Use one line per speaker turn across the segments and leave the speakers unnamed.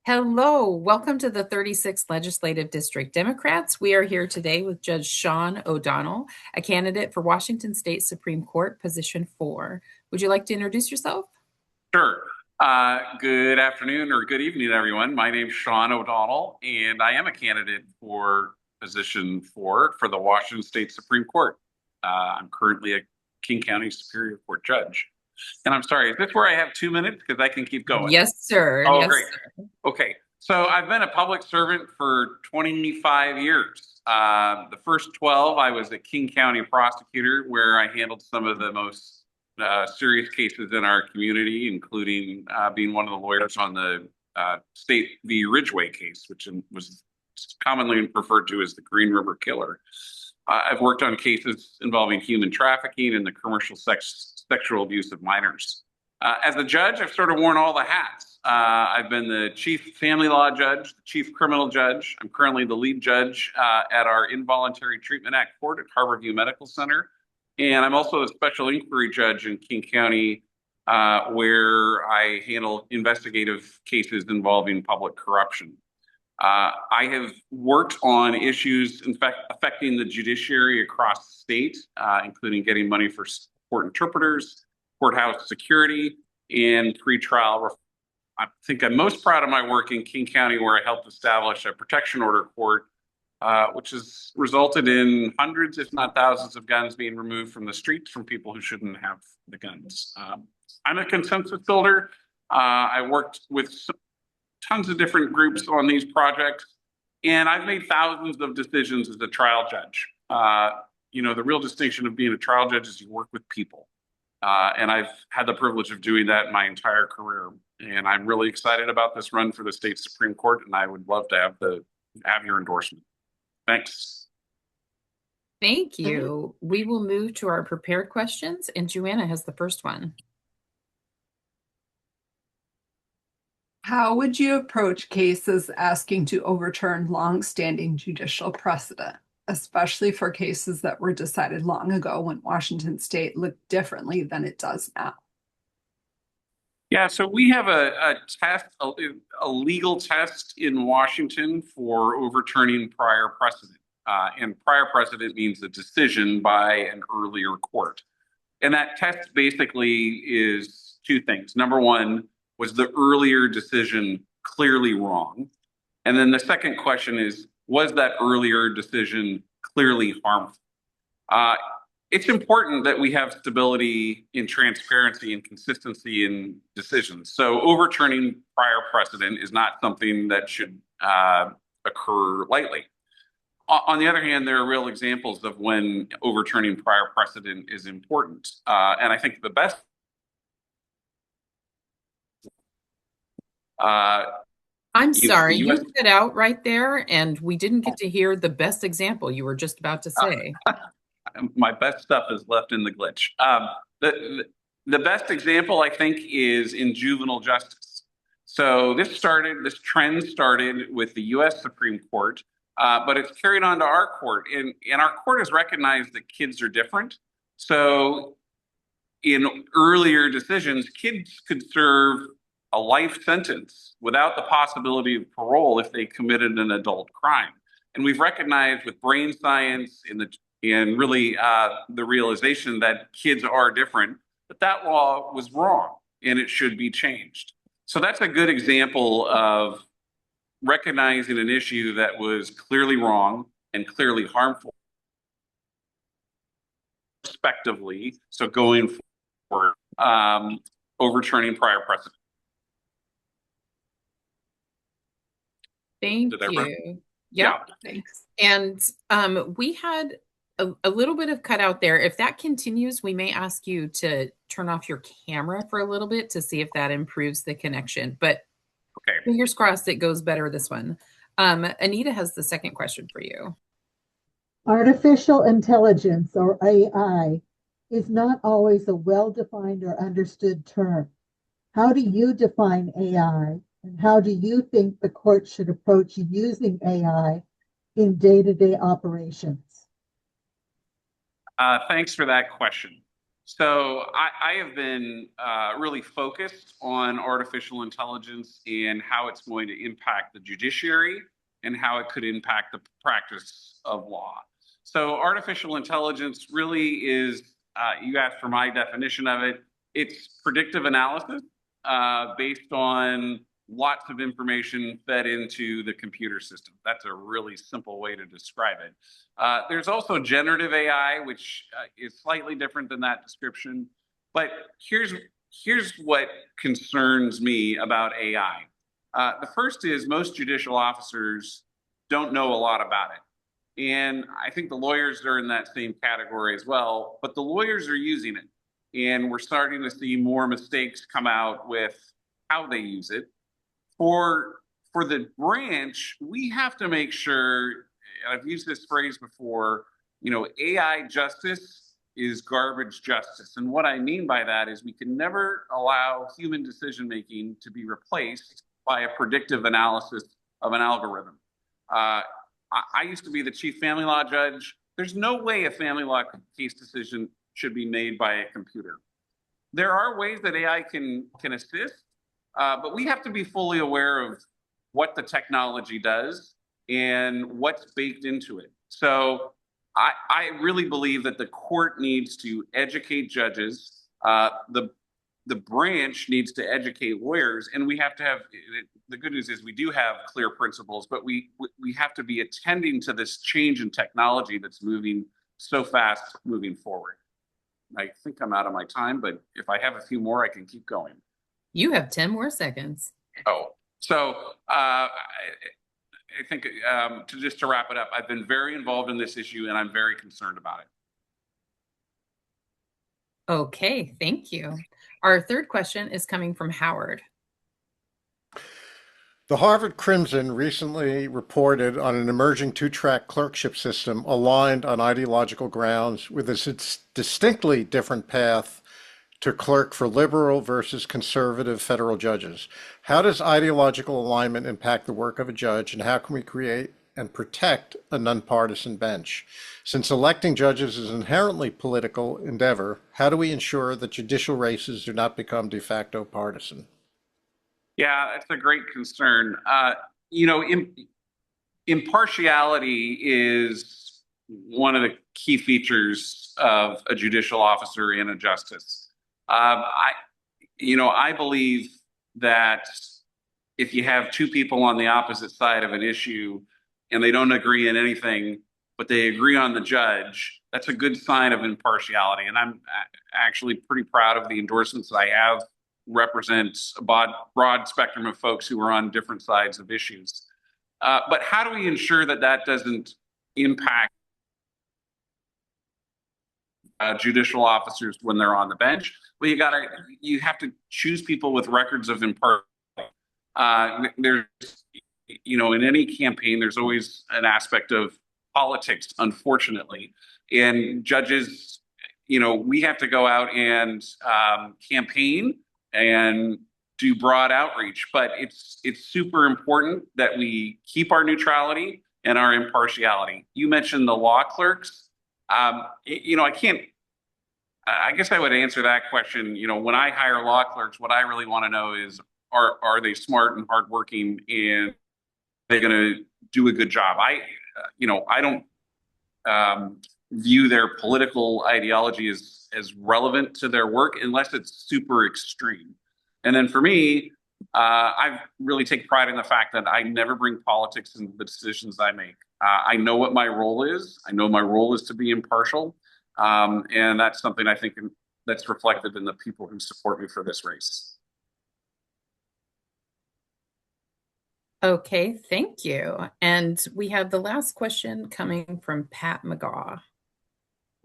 Hello, welcome to the 36th Legislative District Democrats. We are here today with Judge Sean O'Donnell, a candidate for Washington State Supreme Court, Position 4. Would you like to introduce yourself?
Sure. Good afternoon or good evening, everyone. My name's Sean O'Donnell, and I am a candidate for Position 4 for the Washington State Supreme Court. I'm currently a King County Superior Court judge. And I'm sorry, is this where I have 2 minutes? Because I can keep going.
Yes, sir.
Oh,
Yes,
great.
sir.
Okay. So I've been a public servant for 25 years. The first 12, I was a King County prosecutor where I handled some of the most serious cases in our community, including being one of the lawyers on the State v. Ridgeway case, which was commonly referred to as the Green River Killer. I've worked on cases involving human trafficking and the commercial sexual abuse of minors. As a judge, I've sort of worn all the hats. I've been the chief family law judge, the chief criminal judge. I'm currently the lead judge at our Involuntary Treatment Act court at Harborview Medical Center. And I'm also the special inquiry judge in King County, where I handle investigative cases involving public corruption. I have worked on issues, in fact, affecting the judiciary across the state, including getting money for court interpreters, courthouse security, and pretrial reform. I think I'm most proud of my work in King County, where I helped establish a protection order court, which has resulted in hundreds, if not thousands, of guns being removed from the streets from people who shouldn't have the guns. I'm a consensus builder. I worked with tons of different groups on these projects, and I've made thousands of decisions as a trial judge. The real distinction of being a trial judge is you work with people. And I've had the privilege of doing that my entire career. And I'm really excited about this run for the state Supreme Court, and I would love to have your endorsement. Thanks.
Thank you. We will move to our prepared questions, and Joanna has the first one.
How would you approach cases asking to overturn long-standing judicial precedent, especially for cases that were decided long ago when Washington State looked differently than it does now?
Yeah, so we have a test, a legal test in Washington for overturning prior precedent. And prior precedent means a decision by an earlier court. And that test basically is two things. Number one, was the earlier decision clearly wrong? And then the second question is, was that earlier decision clearly harmful? It's important that we have stability in transparency and consistency in decisions. So overturning prior precedent is not something that should occur lightly. On the other hand, there are real examples of when overturning prior precedent is important. And I think the best
I'm sorry, you cut out right there, and we didn't get to hear the best example you were just about to say.
My best stuff is left in the glitch. The best example, I think, is in juvenile justice. So this trend started with the U.S. Supreme Court, but it's carried on to our court. And our court has recognized that kids are different. So in earlier decisions, kids could serve a life sentence without the possibility of parole if they committed an adult crime. And we've recognized with brain science and really the realization that kids are different, that law was wrong and it should be changed. So that's a good example of recognizing an issue that was clearly wrong and clearly harmful, respectively. So going forward, overturning prior precedent.
Thank you. Yeah, thanks. And we had a little bit of cutout there. If that continues, we may ask you to turn off your camera for a little bit to see if that improves the connection. But okay, fingers crossed it goes better this one. Anita has the second question for you.
Artificial intelligence, or AI, is not always a well-defined or understood term. How do you define AI? And how do you think the court should approach using AI in day-to-day operations?
Thanks for that question. So I have been really focused on artificial intelligence and how it's going to impact the judiciary and how it could impact the practice of law. So artificial intelligence really is, you asked for my definition of it, it's predictive analysis based on lots of information fed into the computer system. That's a really simple way to describe it. There's also generative AI, which is slightly different than that description. But here's what concerns me about AI. The first is most judicial officers don't know a lot about it. And I think the lawyers are in that same category as well, but the lawyers are using it. And we're starting to see more mistakes come out with how they use it. For the branch, we have to make sure, and I've used this phrase before, AI justice is garbage justice. And what I mean by that is we can never allow human decision making to be replaced by a predictive analysis of an algorithm. I used to be the chief family law judge. There's no way a family law case decision should be made by a computer. There are ways that AI can assist, but we have to be fully aware of what the technology does and what's baked into it. So I really believe that the court needs to educate judges. The branch needs to educate lawyers, and we have to have. The good news is we do have clear principles, but we have to be attending to this change in technology that's moving so fast moving forward. I think I'm out of my time, but if I have a few more, I can keep going.
You have 10 more seconds.
Oh, so I think to wrap it up, I've been very involved in this issue and I'm very concerned about it.
Okay, thank you. Our third question is coming from Howard.
The Harvard Crimson recently reported on an emerging two-track clerkship system aligned on ideological grounds with a distinctly different path to clerk for liberal versus conservative federal judges. How does ideological alignment impact the work of a judge, and how can we create and protect a nonpartisan bench? Since electing judges is an inherently political endeavor, how do we ensure that judicial races do not become de facto partisan?
Yeah, that's a great concern. Impartiality is one of the key features of a judicial officer and a justice. I believe that if you have two people on the opposite side of an issue and they don't agree on anything, but they agree on the judge, that's a good sign of impartiality. And I'm actually pretty proud of the endorsements that I have represents a broad spectrum of folks who are on different sides of issues. But how do we ensure that that doesn't impact judicial officers when they're on the bench? Well, you have to choose people with records of impartiality. There's, in any campaign, there's always an aspect of politics, unfortunately, and judges, we have to go out and campaign and do broad outreach, but it's super important that we keep our neutrality and our impartiality. You mentioned the law clerks. I guess I would answer that question. When I hire law clerks, what I really want to know is, are they smart and hardworking, and they're going to do a good job? I don't view their political ideology as relevant to their work unless it's super extreme. And then for me, I really take pride in the fact that I never bring politics into the decisions I make. I know what my role is. I know my role is to be impartial. And that's something I think that's reflected in the people who support me for this race.
Okay, thank you. And we have the last question coming from Pat McGaw.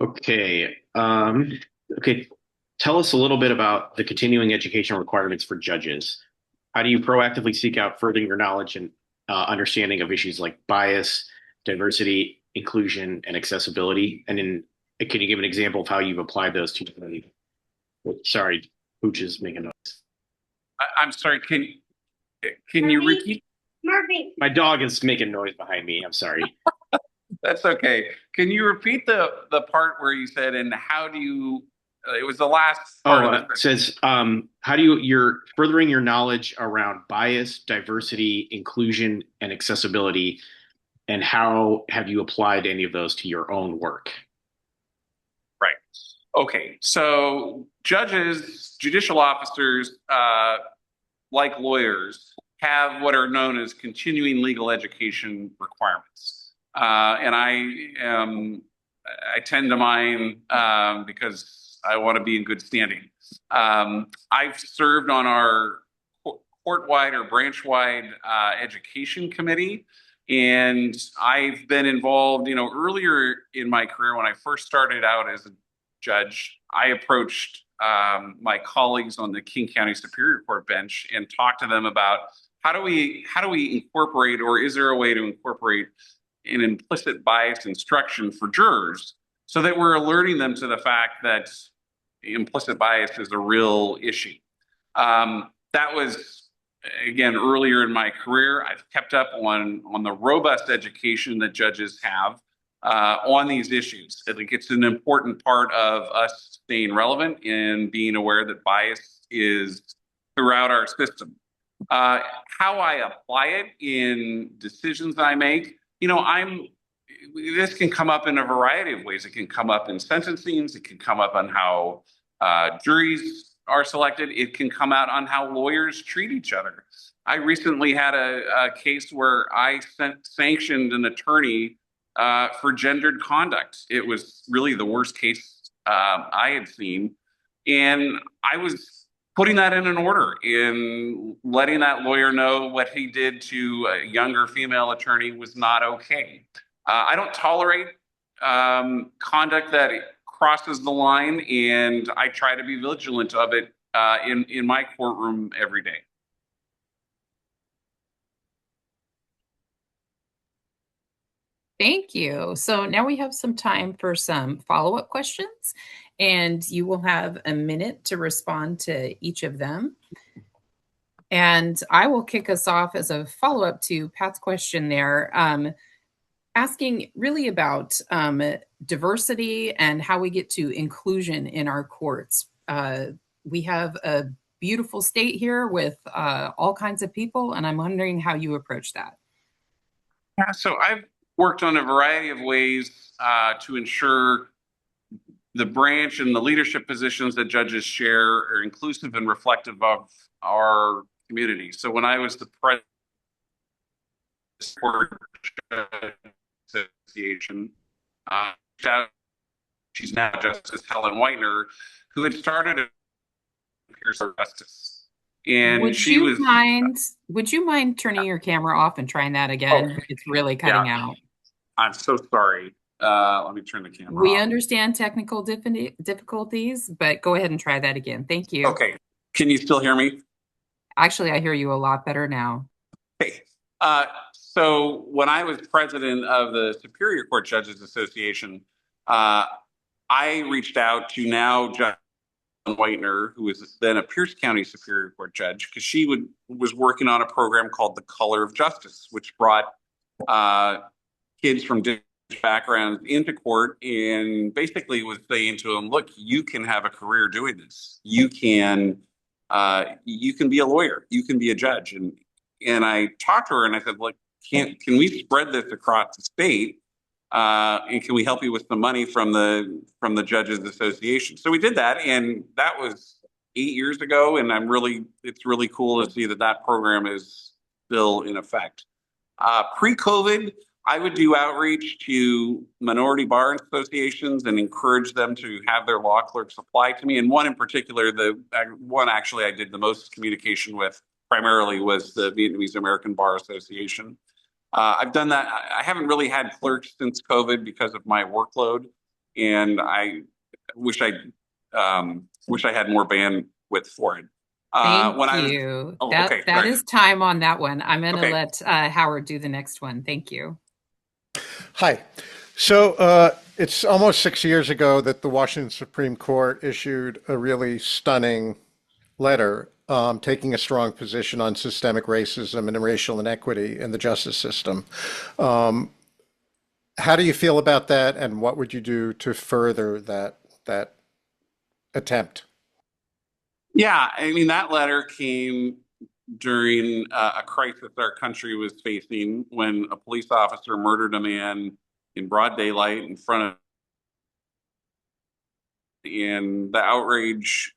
Okay. Okay. Tell us a little bit about the continuing education requirements for judges. How do you proactively seek out furthering your knowledge and understanding of issues like bias, diversity, inclusion, and accessibility? And can you give an example of how you've applied those to? Sorry, Pooch is making noise.
I'm sorry. Can you repeat?
Murphy. My dog is making noise behind me. I'm sorry.
That's okay. Can you repeat the part where you said, and how do you It was the last part of
It says, how do you're furthering your knowledge around bias, diversity, inclusion, and accessibility, and how have you applied any of those to your own work?
Right. Okay. So judges, judicial officers, like lawyers, have what are known as continuing legal education requirements. And I tend to mine because I want to be in good standing. I've served on our court-wide or branch-wide education committee, and I've been involved, earlier in my career when I first started out as a judge, I approached my colleagues on the King County Superior Court bench and talked to them about how do we incorporate, or is there a way to incorporate an implicit bias instruction for jurors so that we're alerting them to the fact that implicit bias is a real issue. That was, again, earlier in my career. I've kept up on the robust education that judges have on these issues. I think it's an important part of us staying relevant and being aware that bias is throughout our system. How I apply it in decisions I make, this can come up in a variety of ways. It can come up in sentencings. It can come up on how juries are selected. It can come out on how lawyers treat each other. I recently had a case where I sanctioned an attorney for gendered conduct. It was really the worst case I had seen. And I was putting that in an order in letting that lawyer know what he did to a younger female attorney was not okay. I don't tolerate conduct that crosses the line, and I try to be vigilant of it in my courtroom every day.
Thank you. So now we have some time for some follow-up questions, and you will have a minute to respond to each of them. And I will kick us off as a follow-up to Pat's question there, asking really about diversity and how we get to inclusion in our courts. We have a beautiful state here with all kinds of people, and I'm wondering how you approach that.
Yeah, so I've worked on a variety of ways to ensure the branch and the leadership positions that judges share are inclusive and reflective of our community. So when I was the president of the Association, she's now Justice Helen Whitener, who had started a Justice. And
would you mind turning your camera off and trying that again? It's really cutting out.
I'm so sorry. Let me turn the camera
We
off.
understand technical difficulties, but go ahead and try that again. Thank you.
Okay. Can you still hear me?
Actually, I hear you a lot better now.
Okay. So when I was president of the Superior Court Judges Association, I reached out to now Judge Whitener, who was then a Pierce County Superior Court judge, because she was working on a program called The Color of Justice, which brought kids from different backgrounds into court and basically was saying to them, look, you can have a career doing this. You can be a lawyer. You can be a judge. And I talked to her and I said, look, can we spread this across the state? And can we help you with some money from the Judges Association? So we did that, and that was 8 years ago. And it's really cool to see that program is still in effect. Pre-COVID, I would do outreach to minority bar associations and encourage them to have their law clerks apply to me. And one in particular, the one actually I did the most communication with primarily was the Vietnamese American Bar Association. I've done that. I haven't really had clerks since COVID because of my workload, and I wish I had more bandwidth for it.
Thank you. That is time on that one. I'm going to let Howard do the next one. Thank you.
Hi. So it's almost 6 years ago that the Washington Supreme Court issued a really stunning letter taking a strong position on systemic racism and racial inequity in the justice system. How do you feel about that, and what would you do to further that attempt?
Yeah, I mean, that letter came during a crisis our country was facing when a police officer murdered a man in broad daylight in front of, and the outrage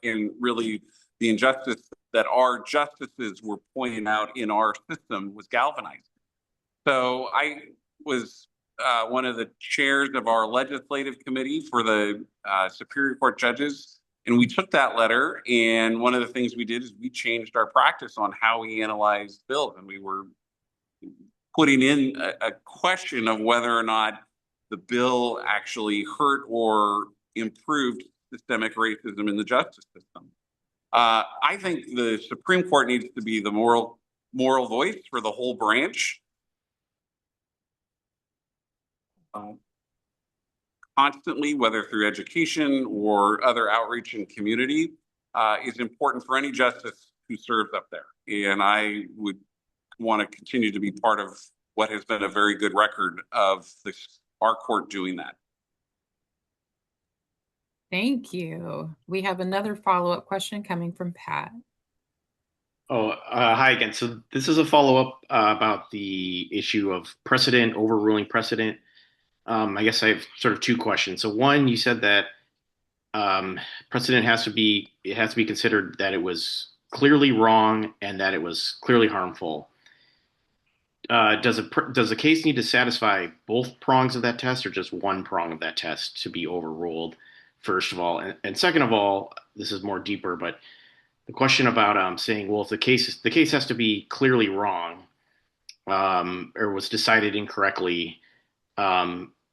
and really the injustice that our justices were pointing out in our system was galvanizing. So I was one of the chairs of our legislative committee for the Superior Court judges. And we took that letter, and one of the things we did is we changed our practice on how we analyzed bills. And we were putting in a question of whether or not the bill actually hurt or improved systemic racism in the justice system. I think the Supreme Court needs to be the moral voice for the whole branch. Constantly, whether through education or other outreach in community, is important for any justice who serves up there. And I would want to continue to be part of what has been a very good record of our court doing that.
Thank you. We have another follow-up question coming from Pat.
Oh, hi again. So this is a follow-up about the issue of precedent, overruling precedent. I guess I have sort of two questions. So one, you said that precedent it has to be considered that it was clearly wrong and that it was clearly harmful. Does a case need to satisfy both prongs of that test or just one prong of that test to be overruled, first of all? And second of all, this is more deeper, but the question about saying, well, if the case has to be clearly wrong or was decided incorrectly,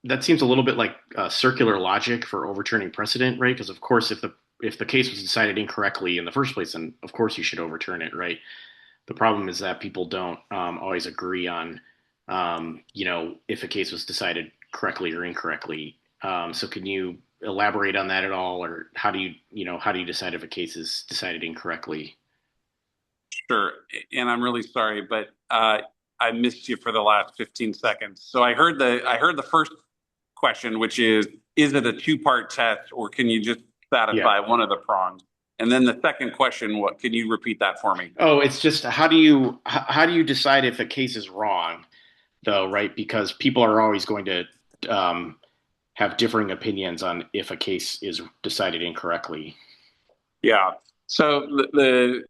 that seems a little bit like circular logic for overturning precedent, right? Because of course, if the case was decided incorrectly in the first place, then of course you should overturn it, right? The problem is that people don't always agree on, if a case was decided correctly or incorrectly. So can you elaborate on that at all, or how do you decide if a case is decided incorrectly?
Sure. And I'm really sorry, but I missed you for the last 15 seconds. So I heard the first question, which is it a two-part test or can you just satisfy one of the prongs? And then the second question, what can you repeat that for me?
Oh, it's just how do you decide if a case is wrong, though, right? Because people are always going to have differing opinions on if a case is decided incorrectly.
Yeah. So the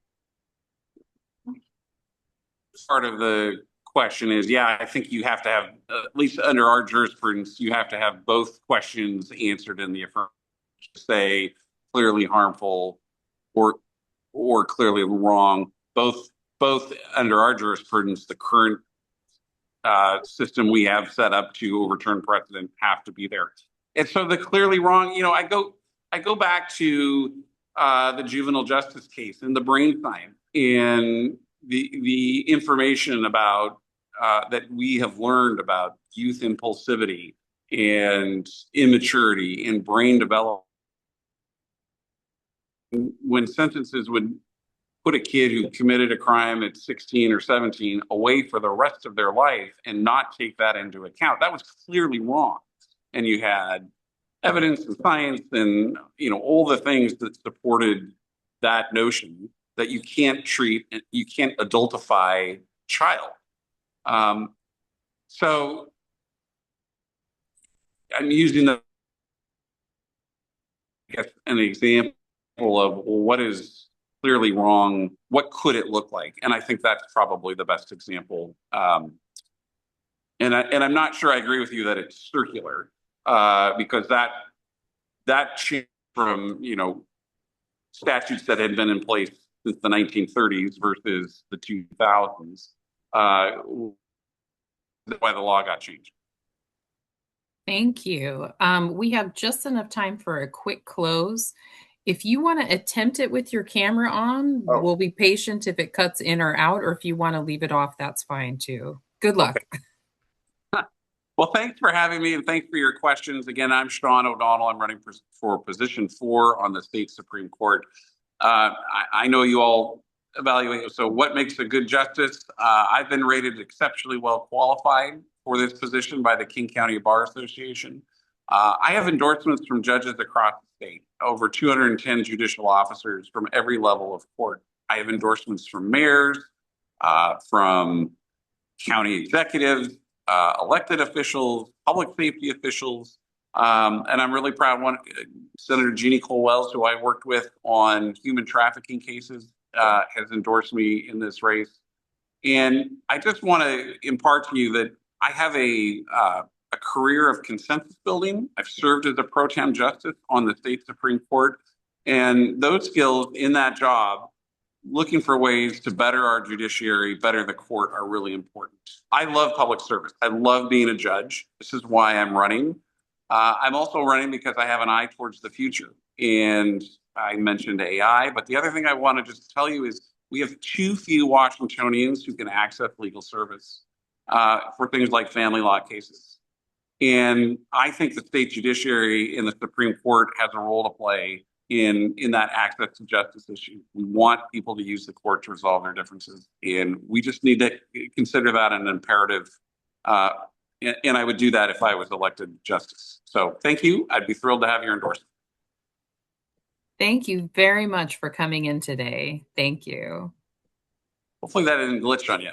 part of the question is, yeah, I think you have to have, at least under our jurisprudence, you have to have both questions answered in the affirmative, say clearly harmful or clearly wrong. Both under our jurisprudence, the current system we have set up to overturn precedent have to be there. And so the clearly wrong, I go back to the juvenile justice case and the brain science and the information about that we have learned about youth impulsivity and immaturity and brain development. When sentences would put a kid who committed a crime at 16 or 17 away for the rest of their life and not take that into account, that was clearly wrong. And you had evidence and science and all the things that supported that notion that you can't adultify child. So I'm using an example of what is clearly wrong, what could it look like? And I think that's probably the best example. And I'm not sure I agree with you that it's circular, because that changed from statutes that had been in place since the 1930s versus the 2000s. Why the law got changed.
Thank you. We have just enough time for a quick close. If you want to attempt it with your camera on, we'll be patient if it cuts in or out, or if you want to leave it off, that's fine too. Good luck.
Okay. Well, thanks for having me and thanks for your questions. Again, I'm Sean O'Donnell. I'm running for position 4 on the state Supreme Court. I know you all evaluate. So what makes a good justice? I've been rated exceptionally well qualified for this position by the King County Bar Association. I have endorsements from judges across the state, over 210 judicial officers from every level of court. I have endorsements from mayors, from county executives, elected officials, public safety officials. And I'm really proud. Senator Jeannie Cole-Wells, who I worked with on human trafficking cases, has endorsed me in this race. And I just want to impart to you that I have a career of consensus building. I've served as a pro tem justice on the state Supreme Court. And those skills in that job, looking for ways to better our judiciary, better the court, are really important. I love public service. I love being a judge. This is why I'm running. I'm also running because I have an eye towards the future. And I mentioned AI, but the other thing I want to just tell you is we have too few Washingtonians who can access legal service for things like family law cases. And I think the state judiciary and the Supreme Court has a role to play in that access to justice issue. We want people to use the court to resolve their differences, and we just need to consider that an imperative. And I would do that if I was elected justice. So thank you. I'd be thrilled to have your endorsement.
Thank you very much for coming in today. Thank you.
Hopefully that didn't glitch on you.